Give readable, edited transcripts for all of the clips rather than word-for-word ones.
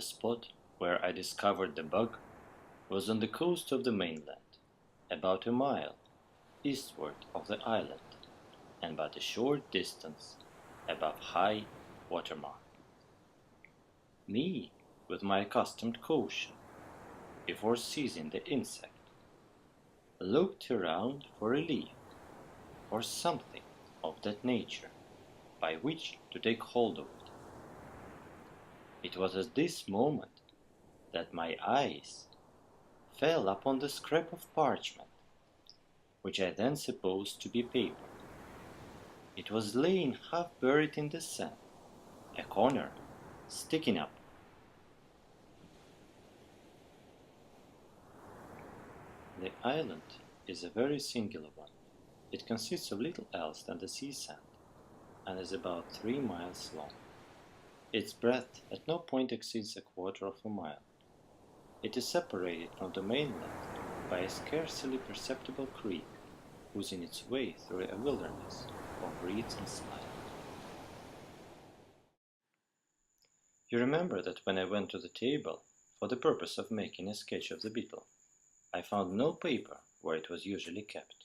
spot where I discovered the bug was on the coast of the mainland, about a mile eastward of the island, and but a short distance above high water mark. Me, with my accustomed caution, before seizing the insect, looked around for a leaf, or something of that nature, by which to take hold of it. It was at this moment that my eyes fell upon the scrap of parchment, which I then supposed to be paper. It was lying half buried in the sand, a corner sticking up. The island is a very singular one. It consists of little else than the sea sand, and is about 3 miles long. Its breadth at no point exceeds a quarter of a mile. It is separated from the mainland by a scarcely perceptible creek, oozing its way through a wilderness of reeds and slime. You remember that when I went to the table for the purpose of making a sketch of the beetle, I found no paper where it was usually kept.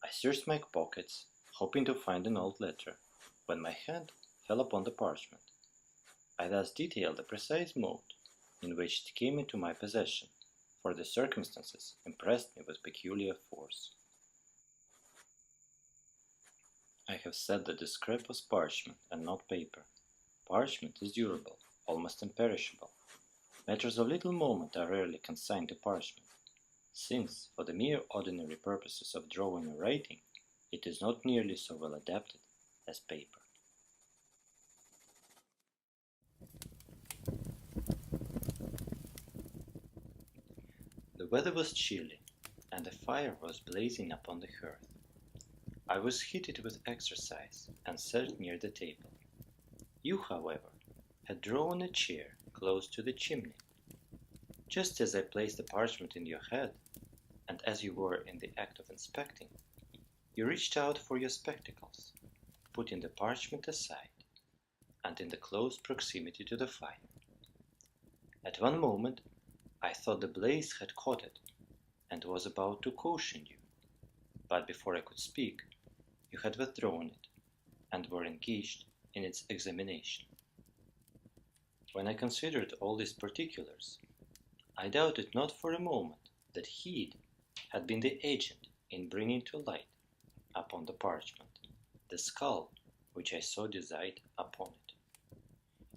I searched my pockets, hoping to find an old letter, when my hand fell upon the parchment. I thus detailed the precise mode in which it came into my possession, for the circumstances impressed me with peculiar force. I have said that the scrap was parchment and not paper. Parchment is durable, almost imperishable. Matters of little moment are rarely consigned to parchment, since, for the mere ordinary purposes of drawing or writing, it is not nearly so well adapted as paper. The weather was chilly, and a fire was blazing upon the hearth. I was heated with exercise, and sat near the table. You, however, had drawn a chair close to the chimney. Just as I placed the parchment in your head, and as you were in the act of inspecting, you reached out for your spectacles, putting the parchment aside, and in the close proximity to the fire. At one moment I thought the blaze had caught it, and was about to caution you, but before I could speak, you had withdrawn it, and were engaged in its examination. When I considered all these particulars, I doubted not for a moment that heat had been the agent in bringing to light upon the parchment the skull which I saw desiged upon it.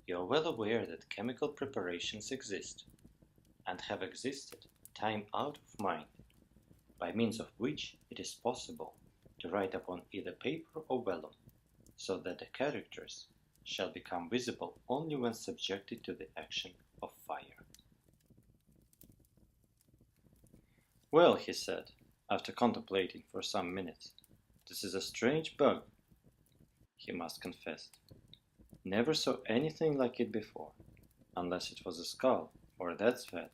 You are well aware that chemical preparations exist, and have existed time out of mind, by means of which it is possible to write upon either paper or vellum, so that the characters shall become visible only when subjected to the action of fire. "Well," he said, after contemplating for some minutes, "this is a strange bug," he must confess. "Never saw anything like it before, unless it was a skull or a death's head,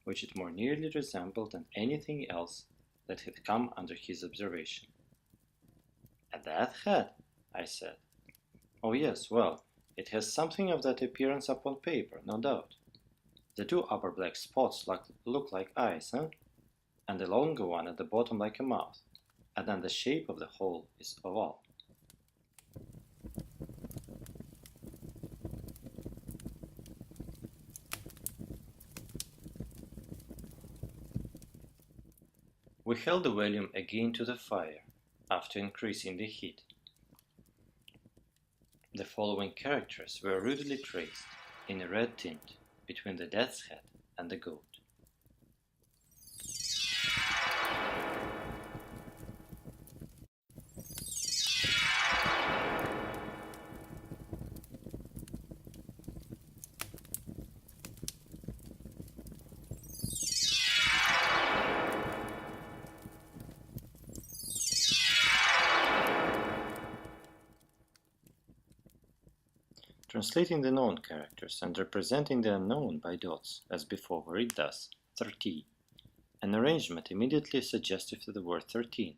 which it more nearly resembled than anything else that had come under his observation." "A death's head?" I said. "Oh yes, well, it has something of that appearance upon paper, no doubt. The two upper black spots look like eyes, and the longer one at the bottom like a mouth, and then the shape of the whole is oval." We held the volume again to the fire, after increasing the heat. The following characters were rudely traced, in a red tint, between the death's head and the goat. Translating the known characters and representing the unknown by dots, as before, we read thus: 13, an arrangement immediately suggestive to the word 13,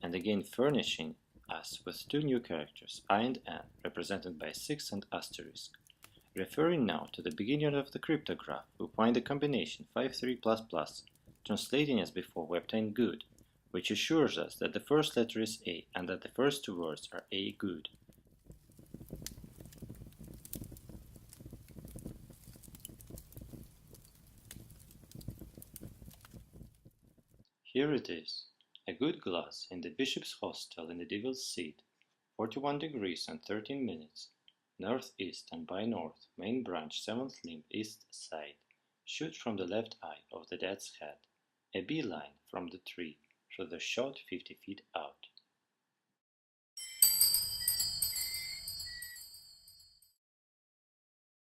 and again furnishing us with two new characters, I and N, represented by 6 and asterisk, Referring now to the beginning of the cryptograph, we find the combination 53 translating as before we obtain good, which assures us that the first letter is A and that the first two words are A good. Here it is. A good glass in the Bishop's Hostel in the Devil's Seat, 41 degrees and 13 minutes, northeast and by north, main branch 7th limb east side, shoot from the left eye of the dead's head, a bee line from the tree, through the shot 50 feet out.